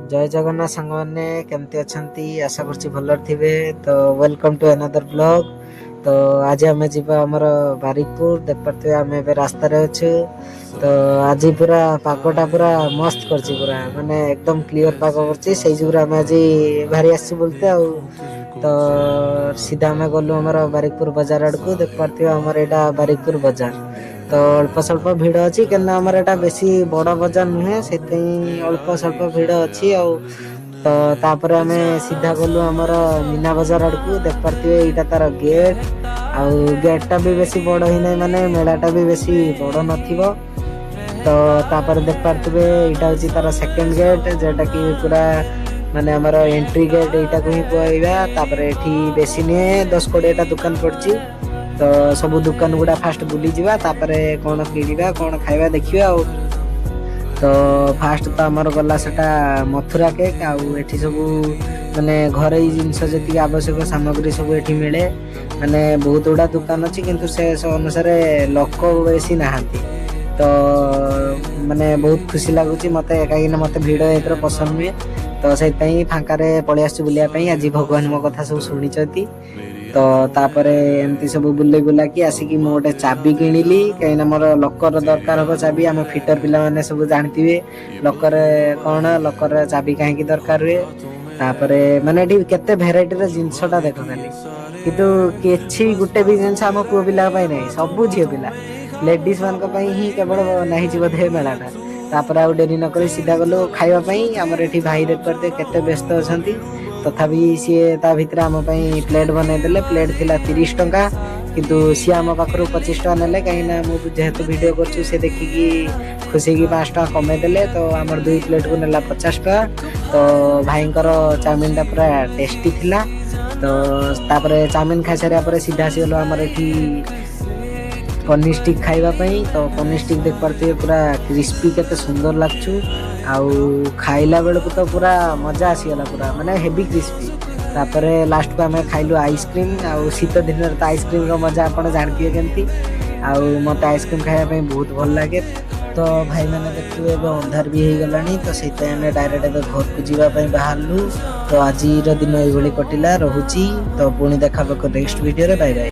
जय जगन्नाथ सांग मैंने केमती अच्छी आशा कर भल थे। तो वेलकम टू अनदर ब्लॉग। तो आज आम जीवा आमर बारिकपुर देख पारे आम ए रास्तार अच्छे। तो आज पूरा पागटा पूरा मस्त कर पूरा माने एकदम क्लीयर पाग कर आम आज बाहरी आस बोलते तो सीधा आम गलु आम बारिकपुर बाजार आड़ को देख पारे आमर यहाँ बारिकपुर बाजार। तो अल्प स्वल्प भिड़ अच्छी कि बेसी बड़ बजार नुहे से अल्प स्वल्प भिड़ अच्छी तो तापर आम सीधा गलु आमर मीना बजार आड़ को देख पारे यहाँ तार गेट गेटा भी बेसी बड़ ही ना माने मेलाटा भी बेसी बड़ न तो तापर देख पारे यहाँ हूँ तार सेकेंड गेट जोटा कि पूरा माने आमर एंट्री गेट यहाँ को ही कहवा बेसी नुहे 10-20टा दुकान पड़ी। तो सब दुकान गुड़ा फास्ट बुली जावा तापरे कौन किणवा कौन खाइबा देखिबा। तो फास्ट तो आमर गला सेटा मथुरा केक एठी सब माने घरे जिनस जी आवश्यक सामग्री सब एठी मिले माने बहुत गुड़ा दुकान अच्छी किंतु से अनुसार लोक बेसी नहांती। तो माने बहुत खुशी लगुच मत कहीं मत भिड़ एक पसंद नुहे। तो से फाँकार पलि आस बुलायापी आज भगवान मो कथा सब शुणी। तो तापर एमती सब बुले बुला कि आसिक मु गोटे चाबी किणिली कहीं मोर लकर दरकार हम चाबी आम फिटर पिला माने सब जानते लकर कौन लकर चाबी कहीं दरकार हुए। तापर माने केते भेराइटी जिनसटा देख खाली कितु कि गोटे भी जिन आम पुओ पिला ना सब झी पिला लेडीज मान ही केवल नहीं बोधे मेलाटा। तापर आउ डेरी नक सीधा गलु खावाई आमर ये भाई देख पारे केते व्यस्त अच्छा तथापि सी ता भितर आम प्लेट बनईदे प्लेट थिला 30 टंका किंतु सी आम पाखर 25 टंका नेले कहीं जेहेतु वीडियो कर देखिकी खुशी की 5 टंका कमेदेले। तो आमर 2 प्लेट को नेला 50 टंका। तो भाईंकर चाउमिन पूरा टेस्टी थिला। तो तापर चाउमिन खाई सारा सीधा आसीगलु आमर ये पनीर स्टिक खाइबापी। तो पनीर स्टिक देख पारे पूरा क्रिस्पी केते सुंदर लागचु खाइला बेल को तो पूरा मजा आसीगला पूरा माने हेवी क्रिस्पी। तापर लास्ट को आम खाइलु आइसक्रीम शीत दिन तो आइसक्रीम रो मजा आप जानते केमती मत आइसक्रीम खायापी बहुत भल लगे। तो भाई मैंने देखिए अंधार भी हो गला तो से डायरेक्ट घर को जीवाई बाहरलु। तो आज दिन ये कटिला रोची। तो पुणी देखा नेक्स्ट वीडियो रे बाय बाय।